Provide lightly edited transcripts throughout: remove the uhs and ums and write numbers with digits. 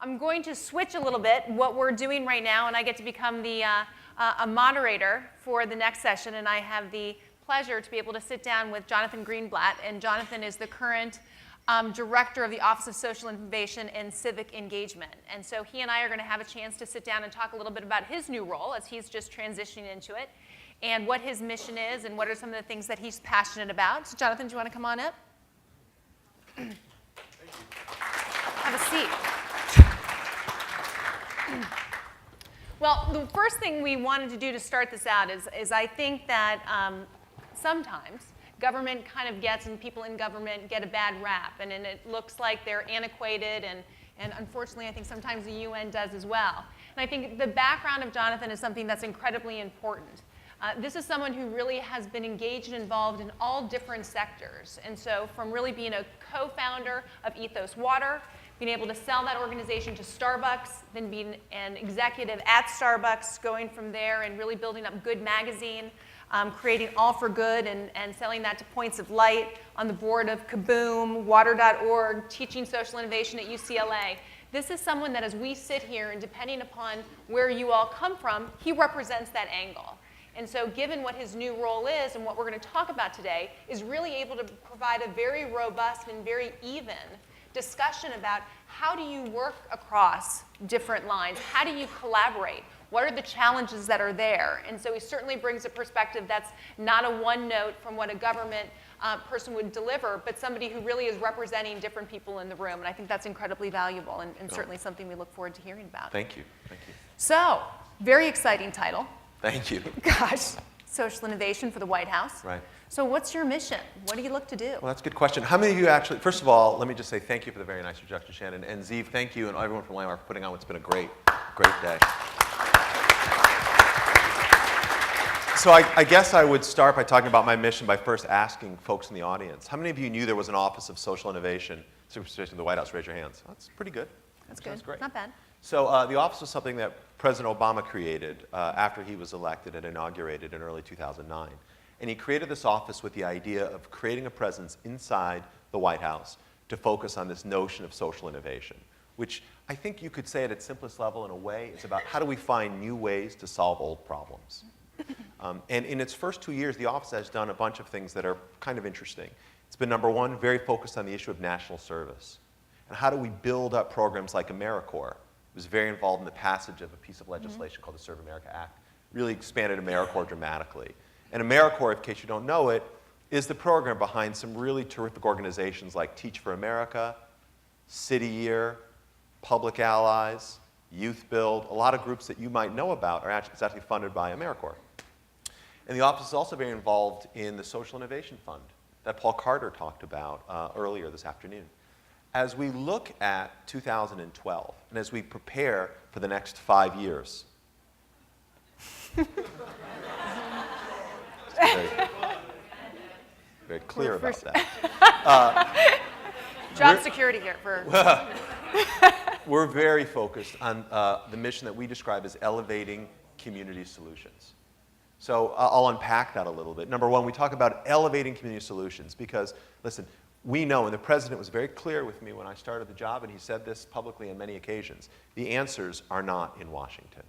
I'm going to switch a little bit what we're doing right now, and I get to become the a moderator for the next session, and I have the pleasure to be able to sit down with Jonathan Greenblatt, and Jonathan is the current Director of the Office of Social Innovation and Civic Engagement. And so he and I are going to have a chance to sit down and talk a little bit about his new role as he's just transitioning into it, and what his mission is, and what are some of the things that he's passionate about. So Jonathan, do you want to come on up? Thank you. Have a seat. Well, the first thing we wanted to do to start this out is I think that sometimes government kind of gets, and people in government get a bad rap, and it looks like they're antiquated, and unfortunately I think sometimes the UN does as well. And I think the background of Jonathan is something that's incredibly important. This is someone who really has been engaged and involved in all different sectors. And so from really being a co-founder of Ethos Water, being able to sell that organization to Starbucks, then being an executive at Starbucks, going from there and really building up Good Magazine, creating All for Good and selling that to Points of Light, on the board of Kaboom, Water.org, teaching social innovation at UCLA. This is someone that as we sit here, and depending upon where you all come from, he represents that angle. And so given what his new role is and what we're going to talk about today, is really able to provide a very robust and very even discussion about how do you work across different lines? How do you collaborate? What are the challenges that are there? And so he certainly brings a perspective that's not a one note from what a government person would deliver, but somebody who really is representing different people in the room. And I think that's incredibly valuable and certainly something we look forward to hearing about. Thank you. Thank you. So, very exciting title. Thank you. Gosh, social innovation for the White House. Right. So what's your mission? What do you look to do? Well, that's a good question. How many of you actually, first of all, let me just say thank you for the very nice introduction, Shannon. And Zeev, thank you, and everyone from Landmark for putting on what's been a great, great day. So I guess I would start by talking about my mission by first asking folks in the audience, how many of you knew there was an Office of Social Innovation, Superstation of the White House? Raise your hands. That's pretty good. That's good. That's great. Not bad. So the office was something that President Obama created after he was elected and inaugurated in early 2009. And he created this office with the idea of creating a presence inside the White House to focus on this notion of social innovation, which I think you could say at its simplest level in a way is about how do we find new ways to solve old problems. And in its first 2 years, the office has done a bunch of things that are kind of interesting. It's been, number one, very focused on the issue of national service. And how do we build up programs like AmeriCorps? It was very involved in the passage of a piece of legislation called the Serve America Act. Really expanded AmeriCorps dramatically. And AmeriCorps, in case you don't know it, is the program behind some really terrific organizations like Teach for America, City Year, Public Allies, Youth Build. A lot of groups that you might know about are actually funded by AmeriCorps. And the office is also very involved in the Social Innovation Fund that Paul Carter talked about earlier this afternoon. As we look at 2012, and as we prepare for the next 5 years, very clear about that. Job security here for... We're very focused on the mission that we describe as elevating community solutions. So I'll unpack that a little bit. Number one, we talk about elevating community solutions because, listen, we know, and the president was very clear with me when I started the job, and he said this publicly on many occasions, the answers are not in Washington.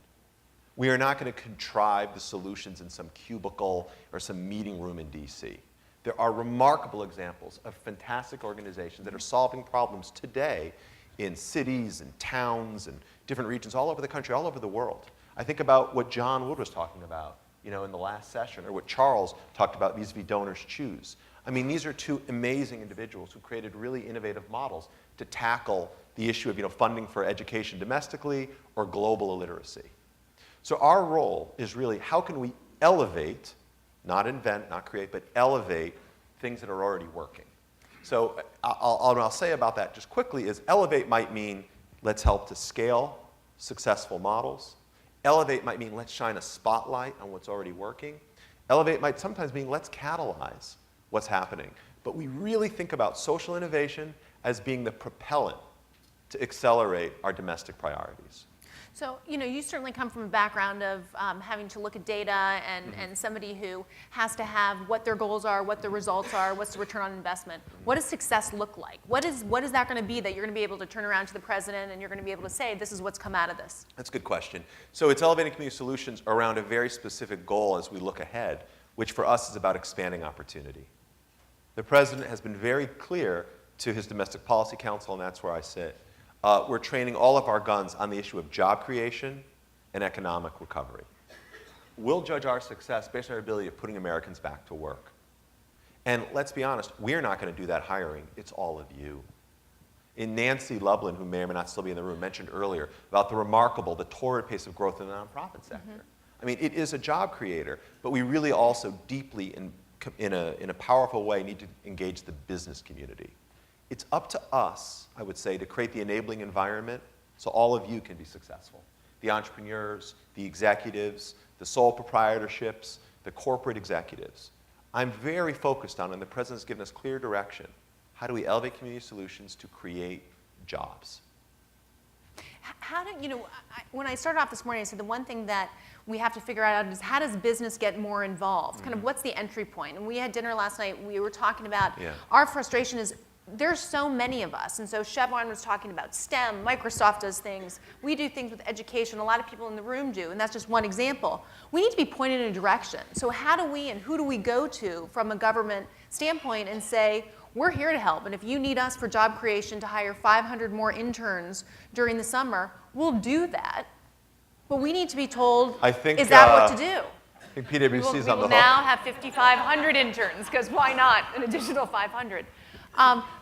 We are not going to contrive the solutions in some cubicle or some meeting room in DC. There are remarkable examples of fantastic organizations that are solving problems today in cities and towns and different regions all over the country, all over the world. I think about what John Wood was talking about, in the last session, or what Charles talked about vis-a-vis Donors Choose. I mean, these are two amazing individuals who created really innovative models to tackle the issue of funding for education domestically or global illiteracy. So our role is really how can we elevate, not invent, not create, but elevate things that are already working. So what I'll say about that just quickly is elevate might mean let's help to scale successful models. Elevate might mean let's shine a spotlight on what's already working. Elevate might sometimes mean let's catalyze what's happening. But we really think about social innovation as being the propellant to accelerate our domestic priorities. So, you certainly come from a background of having to look at data and somebody who has to have what their goals are, what the results are, what's the return on investment. What does success look like? What is that going to be that you're going to be able to turn around to the president and you're going to be able to say, this is what's come out of this? That's a good question. So it's elevating community solutions around a very specific goal as we look ahead, which for us is about expanding opportunity. The president has been very clear to his Domestic Policy Council, and that's where I sit. We're training all of our guns on the issue of job creation and economic recovery. We'll judge our success based on our ability of putting Americans back to work. And let's be honest, we're not going to do that hiring. It's all of you. In Nancy Lublin, who may or may not still be in the room, mentioned earlier about the torrid pace of growth in the nonprofit sector. I mean, it is a job creator, but we really also deeply, in a powerful way, need to engage the business community. It's up to us, I would say, to create the enabling environment so all of you can be successful. The entrepreneurs, the executives, the sole proprietorships, the corporate executives. I'm very focused on, and the president's given us clear direction, how do we elevate community solutions to create jobs? When I started off this morning, I said the one thing that we have to figure out is how does business get more involved? Kind of what's the entry point? And we had dinner last night, we were talking about our frustration is there's so many of us, and so Chevron was talking about STEM, Microsoft does things, we do things with education, a lot of people in the room do, and that's just one example. We need to be pointed in a direction. So how do we and who do we go to from a government standpoint and say, we're here to help, and if you need us for job creation to hire 500 more interns during the summer, we'll do that. But we need to be told, is that what to do? I think PwC is on the hook. We will now have 5,500 interns, because why not an additional 500?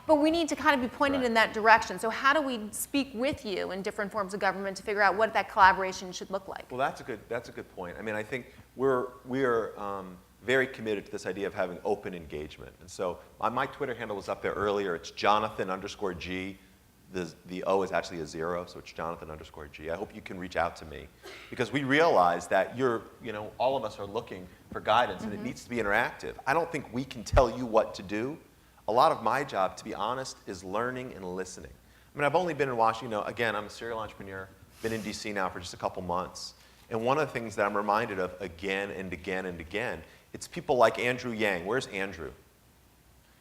But we need to kind of be pointed in that direction. So how do we speak with you in different forms of government to figure out what that collaboration should look like? Well, that's a good point. I mean, I think we are very committed to this idea of having open engagement. And so my Twitter handle was up there earlier. It's Jonathan_G. The O is actually a 0, so it's Jonathan_G. I hope you can reach out to me because we realize that all of us are looking for guidance and it needs to be interactive. I don't think we can tell you what to do. A lot of my job, to be honest, is learning and listening. I mean, I've only been in Washington, again, I'm a serial entrepreneur, been in DC now for just a couple months. And one of the things that I'm reminded of again and again and again, it's people like Andrew Yang. Where's Andrew?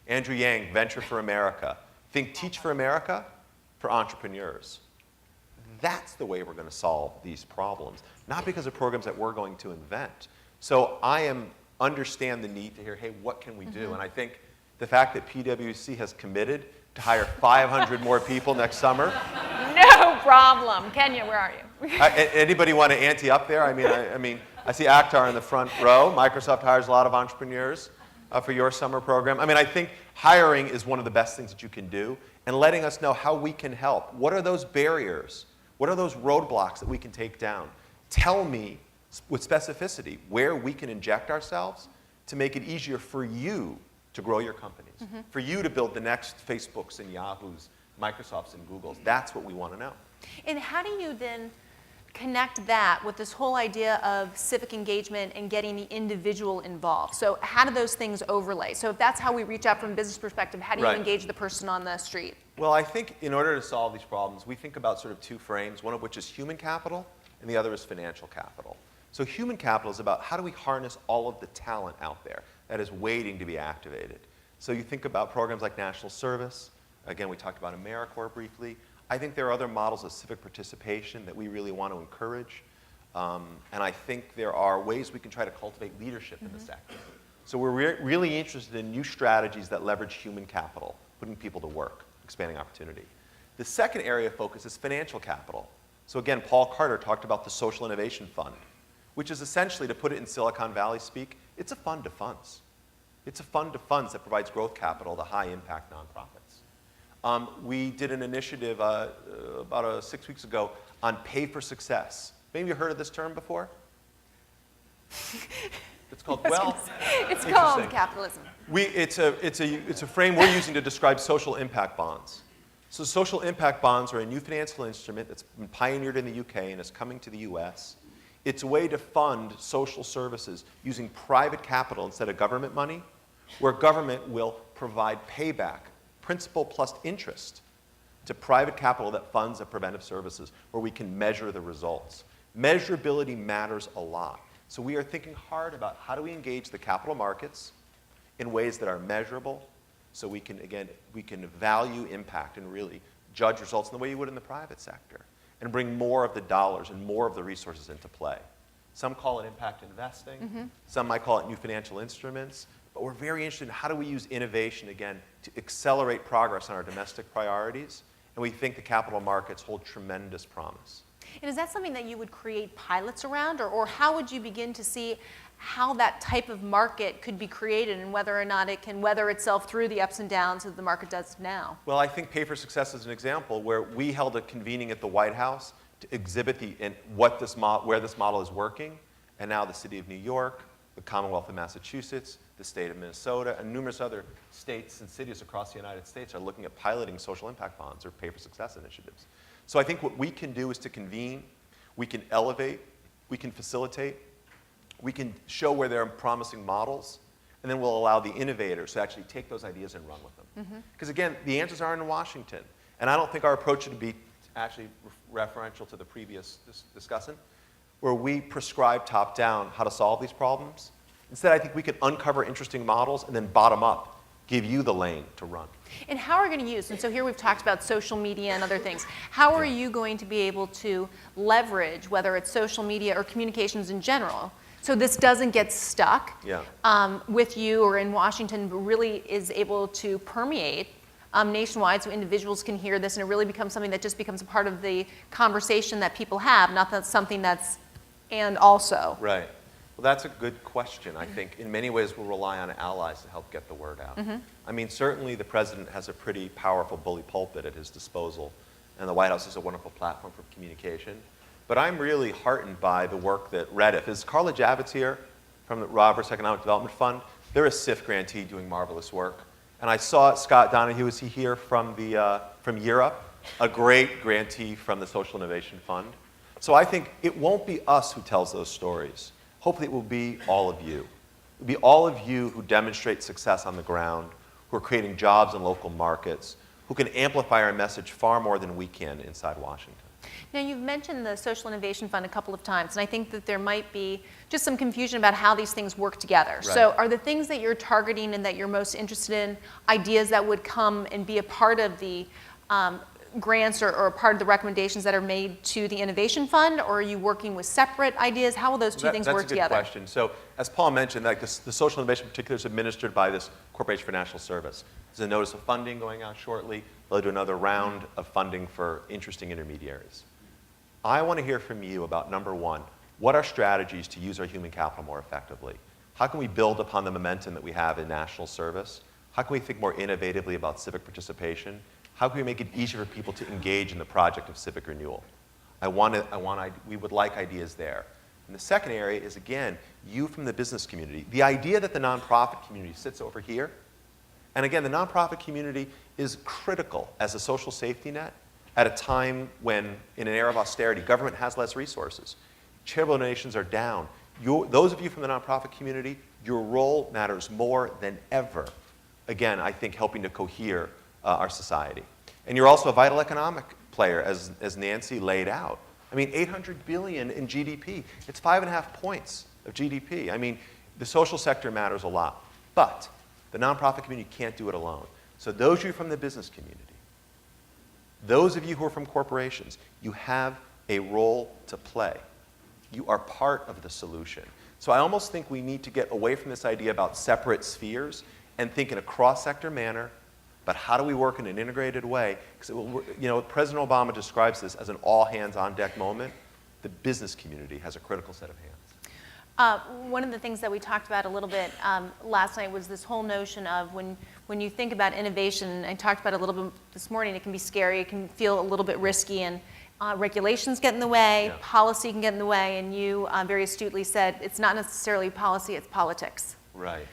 Andrew Yang, Venture for America. Think Teach for America for entrepreneurs. That's the way we're going to solve these problems, not because of programs that we're going to invent. So I understand the need to hear, hey, what can we do? And I think the fact that PwC has committed to hire 500 more people next summer. No problem. Kenya, where are you? Anybody want to ante up there? I mean, I see Akhtar in the front row. Microsoft hires a lot of entrepreneurs for your summer program. I mean, I think hiring is one of the best things that you can do, and letting us know how we can help. What are those barriers? What are those roadblocks that we can take down? Tell me with specificity where we can inject ourselves to make it easier for you to grow your companies, for you to build the next Facebooks and Yahoos, Microsofts and Googles. That's what we want to know. And how do you then connect that with this whole idea of civic engagement and getting the individual involved? So how do those things overlay? So if that's how we reach out from a business perspective, how do you engage the person on the street? Well, I think in order to solve these problems, we think about sort of two frames, one of which is human capital and the other is financial capital. So human capital is about how do we harness all of the talent out there that is waiting to be activated. So you think about programs like National Service. Again, we talked about AmeriCorps briefly. I think there are other models of civic participation that we really want to encourage. And I think there are ways we can try to cultivate leadership in the sector. So we're really interested in new strategies that leverage human capital, putting people to work, expanding opportunity. The second area of focus is financial capital. So again, Paul Carter talked about the Social Innovation Fund, which is essentially, to put it in Silicon Valley speak, it's a fund of funds. It's a fund of funds that provides growth capital to high-impact nonprofits. We did an initiative about 6 weeks ago on Pay for Success. Maybe you heard of this term before? It's called, it's called capitalism. It's a frame we're using to describe social impact bonds. So social impact bonds are a new financial instrument that's been pioneered in the UK and is coming to the US. It's a way to fund social services using private capital instead of government money, where government will provide payback, principal plus interest, to private capital that funds the preventive services where we can measure the results. Measurability matters a lot. So we are thinking hard about how do we engage the capital markets in ways that are measurable so we can, again, we can value impact and really judge results in the way you would in the private sector and bring more of the dollars and more of the resources into play. Some call it impact investing. Some might call it new financial instruments. But we're very interested in how do we use innovation, again, to accelerate progress on our domestic priorities. And we think the capital markets hold tremendous promise. And is that something that you would create pilots around, or how would you begin to see how that type of market could be created and whether or not it can weather itself through the ups and downs that the market does now? Well, I think Pay for Success is an example where we held a convening at the White House to exhibit where this model is working. And now the city of New York, the Commonwealth of Massachusetts, the state of Minnesota, and numerous other states and cities across the United States are looking at piloting social impact bonds or Pay for Success initiatives. So I think what we can do is to convene, we can elevate, we can facilitate, we can show where there are promising models, and then we'll allow the innovators to actually take those ideas and run with them. Because again, the answers aren't in Washington. And I don't think our approach should be actually referential to the previous discussant, where we prescribe top-down how to solve these problems. Instead, I think we can uncover interesting models and then bottom-up give you the lane to run. And how are we going to use, and so here we've talked about social media and other things, how are you going to be able to leverage, whether it's social media or communications in general, so this doesn't get stuck with you or in Washington, but really is able to permeate nationwide so individuals can hear this and it really becomes something that just becomes a part of the conversation that people have, not that something that's and also. Right. Well, that's a good question. I think in many ways we'll rely on allies to help get the word out. I mean, certainly the president has a pretty powerful bully pulpit at his disposal, and the White House is a wonderful platform for communication. But I'm really heartened by the work that REDIF, is Carla Javits here from the Roberts Economic Development Fund? They're a SIF grantee doing marvelous work. And I saw Scott Donahue, is he here from Europe? A great grantee from the Social Innovation Fund. So I think it won't be us who tells those stories. Hopefully it will be all of you. It will be all of you who demonstrate success on the ground, who are creating jobs in local markets, who can amplify our message far more than we can inside Washington. Now, you've mentioned the Social Innovation Fund a couple of times, and I think that there might be just some confusion about how these things work together. Right. So are the things that you're targeting and that you're most interested in ideas that would come and be a part of the grants or part of the recommendations that are made to the Innovation Fund, or are you working with separate ideas? How will those two things work together? That's a good question. So as Paul mentioned, like the Social Innovation in particular is administered by this Corporation for National Service. There's a notice of funding going out shortly. They'll do another round of funding for interesting intermediaries. I want to hear from you about, number one, what are strategies to use our human capital more effectively? How can we build upon the momentum that we have in national service? How can we think more innovatively about civic participation? How can we make it easier for people to engage in the project of civic renewal? We would like ideas there. And the second area is, again, you from the business community. The idea that the nonprofit community sits over here, and again, the nonprofit community is critical as a social safety net at a time when, in an era of austerity, government has less resources. Charitable donations are down. Those of you from the nonprofit community, your role matters more than ever. Again, I think helping to cohere our society. And you're also a vital economic player, as Nancy laid out. I mean, $800 billion in GDP. It's 5.5 points of GDP. I mean, the social sector matters a lot. But the nonprofit community can't do it alone. So those of you from the business community, those of you who are from corporations, you have a role to play. You are part of the solution. So I almost think we need to get away from this idea about separate spheres and think in a cross-sector manner about how do we work in an integrated way. Because President Obama describes this as an all-hands-on-deck moment. The business community has a critical set of hands. One of the things that we talked about a little bit last night was this whole notion of when you think about innovation, I talked about it a little bit this morning, it can be scary, it can feel a little bit risky, and regulations get in the way, policy can get in the way, and you very astutely said it's not necessarily policy, it's politics. Right.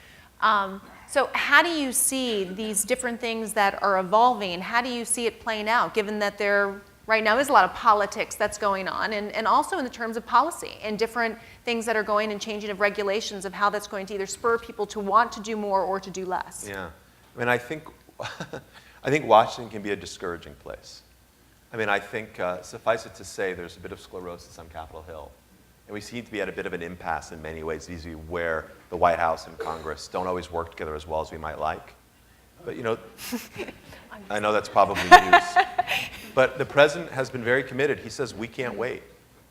So how do you see these different things that are evolving? How do you see it playing out, given that there right now is a lot of politics that's going on, and also in the terms of policy and different things that are going and changing of regulations of how that's going to either spur people to want to do more or to do less? Yeah. I mean, I think I think Washington can be a discouraging place. I mean, I think, suffice it to say, there's a bit of sclerosis on Capitol Hill. And we seem to be at a bit of an impasse in many ways, vis-a-vis where the White House and Congress don't always work together as well as we might like. But, you know, I know that's probably news. But the president has been very committed. He says we can't wait.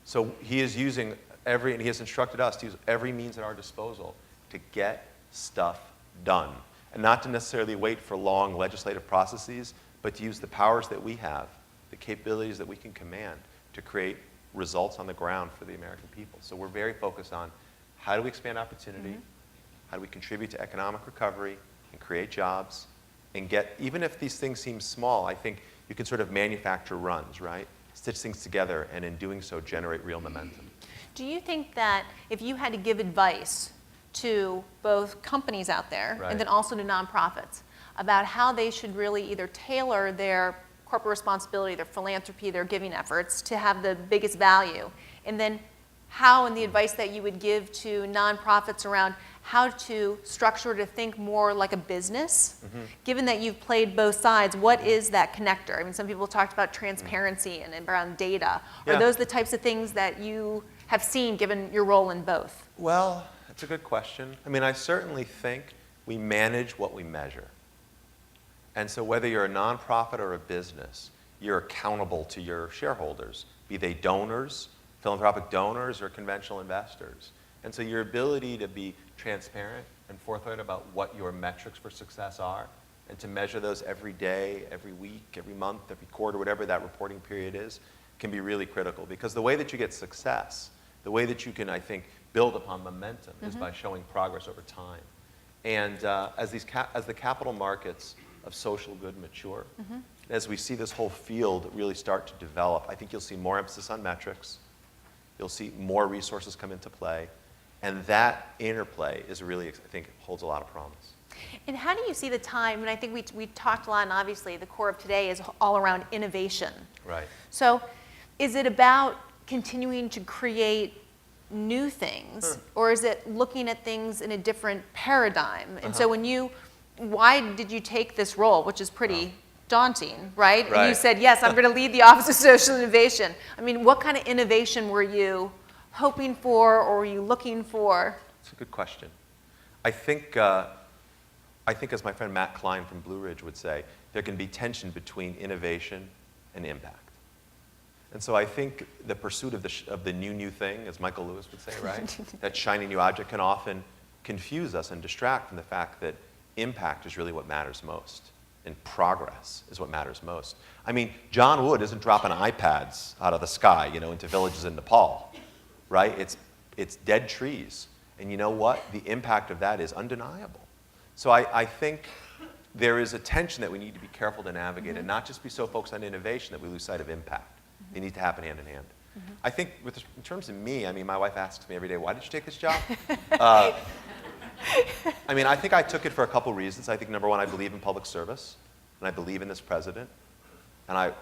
So he is using and he has instructed us to use every means at our disposal to get stuff done. And not to necessarily wait for long legislative processes, but to use the powers that we have, the capabilities that we can command to create results on the ground for the American people. So we're very focused on how do we expand opportunity, how do we contribute to economic recovery and create jobs, and get, even if these things seem small, I think you can sort of manufacture runs, right? Stitch things together, and in doing so, generate real momentum. Do you think that if you had to give advice to both companies out there Right. and then also to nonprofits about how they should really either tailor their corporate responsibility, their philanthropy, their giving efforts to have the biggest value, and then how and the advice that you would give to nonprofits around how to structure to think more like a business, given that you've played both sides, what is that connector? I mean, some people talked about transparency and around data. Are Yeah. those the types of things that you have seen given your role in both? Well, that's a good question. I mean, I certainly think we manage what we measure. And so whether you're a nonprofit or a business, you're accountable to your shareholders, be they donors, philanthropic donors, or conventional investors. And so your ability to be transparent and forthright about what your metrics for success are, and to measure those every day, every week, every month, every quarter, whatever that reporting period is, can be really critical. Because the way that you get success, the way that you can, I think, build upon momentum is by showing progress over time. And as the capital markets of social good mature, as we see this whole field really start to develop, I think you'll see more emphasis on metrics. You'll see more resources come into play. And that interplay is really, I think, holds a lot of promise. And how do you see the time, and I think we talked a lot, and obviously the core of today is all around innovation. Right. So is it about continuing to create new things, or is it looking at things in a different paradigm? And so why did you take this role, which is pretty daunting, right? And you said, yes, I'm going to lead the Office of Social Innovation. I mean, what kind of innovation were you hoping for, or were you looking for? It's a good question. I think as my friend Matt Klein from Blue Ridge would say, there can be tension between innovation and impact. And so I think the pursuit of the new thing, as Michael Lewis would say, right? That shiny new object can often confuse us and distract from the fact that impact is really what matters most, and progress is what matters most. I mean, John Wood isn't dropping iPads out of the sky, you know, into villages in Nepal, right? It's dead trees. And you know what? The impact of that is undeniable. So I think there is a tension that we need to be careful to navigate and not just be so focused on innovation that we lose sight of impact. They need to happen hand in hand. I think in terms of me, I mean, my wife asks me every day, why did you take this job? I mean, I think I took it for a couple reasons. I think, number one, I believe in public service, and I believe in this president, and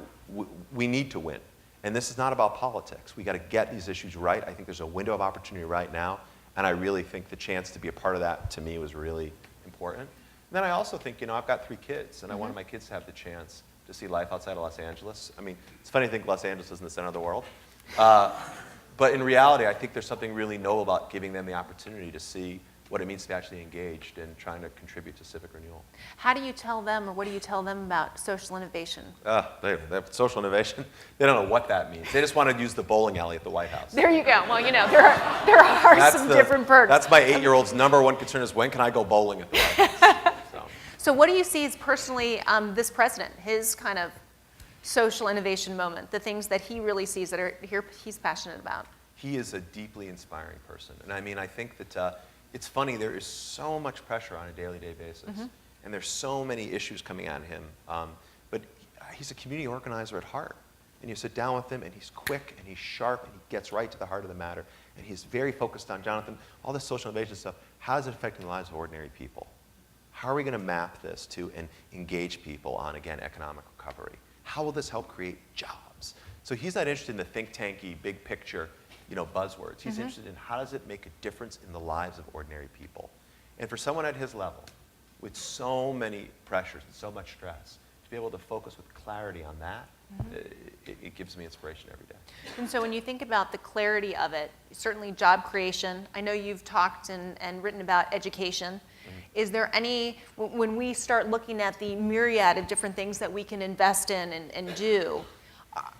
we need to win. And this is not about politics. We got to get these issues right. I think there's a window of opportunity right now, and I really think the chance to be a part of that, to me, was really important. And then I also think, you know, I've got 3 kids, and I wanted my kids to have the chance to see life outside of Los Angeles. I mean, it's funny to think Los Angeles is in the center of the world. But in reality, I think there's something really noble about giving them the opportunity to see what it means to be actually engaged in trying to contribute to civic renewal. How do you tell them, or what do you tell them about social innovation? They have social innovation, they don't know what that means. They just want to use the bowling alley at the White House. There you go. Well, you know, there are some different perks. That's my 8-year-old's number one concern is when can I go bowling at the White House? So what do you see as personally this president, his kind of social innovation moment, the things that he really sees that he's passionate about? He is a deeply inspiring person. And I mean, I think that it's funny, there is so much pressure on a daily basis. And there's so many issues coming at him. But he's a community organizer at heart. And you sit down with him, and he's quick, and he's sharp, and he gets right to the heart of the matter. And he's very focused on, Jonathan, all this social innovation stuff, how is it affecting the lives of ordinary people? How are we going to map this to and engage people on, again, economic recovery? How will this help create jobs? So he's not interested in the think tanky, big picture, you know, buzzwords. He's interested in how does it make a difference in the lives of ordinary people. And for someone at his level, with so many pressures and so much stress, to be able to focus with clarity on that, it gives me inspiration every day. And so when you think about the clarity of it, certainly job creation, I know you've talked and written about education. Is there any, when we start looking at the myriad of different things that we can invest in and do,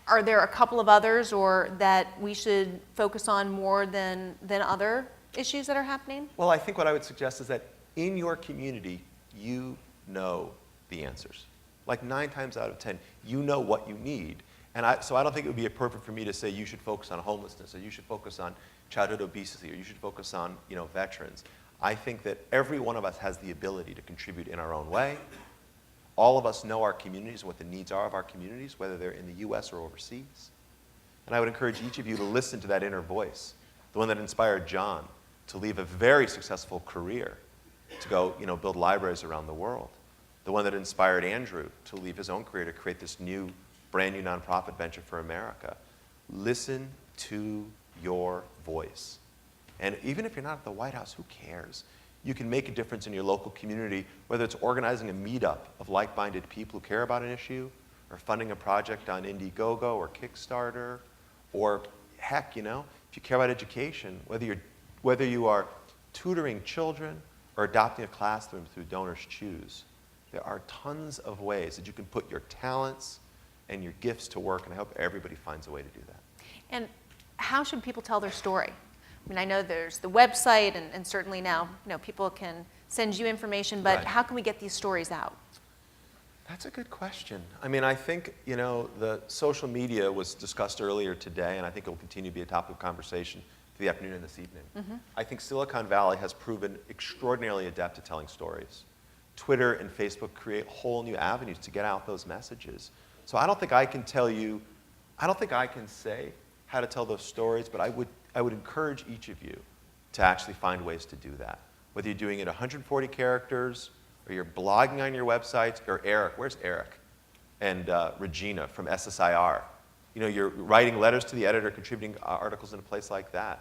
are there a couple of others or that we should focus on more than other issues that are happening? Well, I think what I would suggest is that in your community, you know the answers. Like 9 times out of 10, you know what you need. And so I don't think it would be appropriate for me to say you should focus on homelessness, or you should focus on childhood obesity, or you should focus on veterans. I think that every one of us has the ability to contribute in our own way. All of us know our communities and what the needs are of our communities, whether they're in the US or overseas. And I would encourage each of you to listen to that inner voice, the one that inspired John to leave a very successful career to go build libraries around the world, the one that inspired Andrew to leave his own career to create this brand new nonprofit venture for America. Listen to your voice. And even if you're not at the White House, who cares? You can make a difference in your local community, whether it's organizing a meetup of like-minded people who care about an issue, or funding a project on Indiegogo or Kickstarter, or heck, if you care about education, whether you are tutoring children or adopting a classroom through Donors Choose, there are tons of ways that you can put your talents and your gifts to work, and I hope everybody finds a way to do that. And how should people tell their story? I mean, I know there's the website, and certainly now, people can send you information, but Right. how can we get these stories out? That's a good question. I mean, I think, the social media was discussed earlier today, and I think it will continue to be a topic of conversation for the afternoon and this evening. I think Silicon Valley has proven extraordinarily adept at telling stories. Twitter and Facebook create whole new avenues to get out those messages. So I don't think I can say how to tell those stories, but I would encourage each of you to actually find ways to do that. Whether you're doing it 140 characters, or you're blogging on your websites, or Eric, where's Eric? And Regina from SSIR. You're writing letters to the editor, contributing articles in a place like that.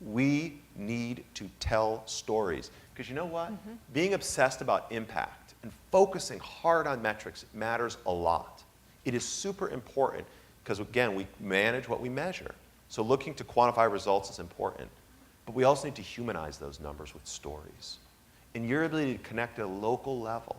We need to tell stories. Because you know what? Being obsessed about impact and focusing hard on metrics matters a lot. It is super important because, again, we manage what we measure. So looking to quantify results is important. But we also need to humanize those numbers with stories. And your ability to connect at a local level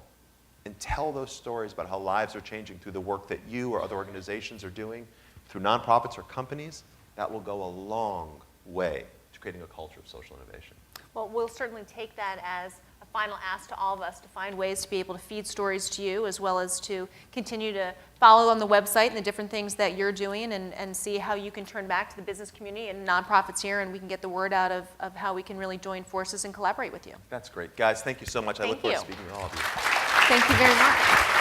and tell those stories about how lives are changing through the work that you or other organizations are doing, through nonprofits or companies, that will go a long way to creating a culture of social innovation. Well, we'll certainly take that as a final ask to all of us to find ways to be able to feed stories to you, as well as to continue to follow on the website and the different things that you're doing, and see how you can turn back to the business community and nonprofits here, and we can get the word out of how we can really join forces and collaborate with you. That's great. Guys, thank you so much. I look forward to Thank you. speaking with all of you. Thank you very much.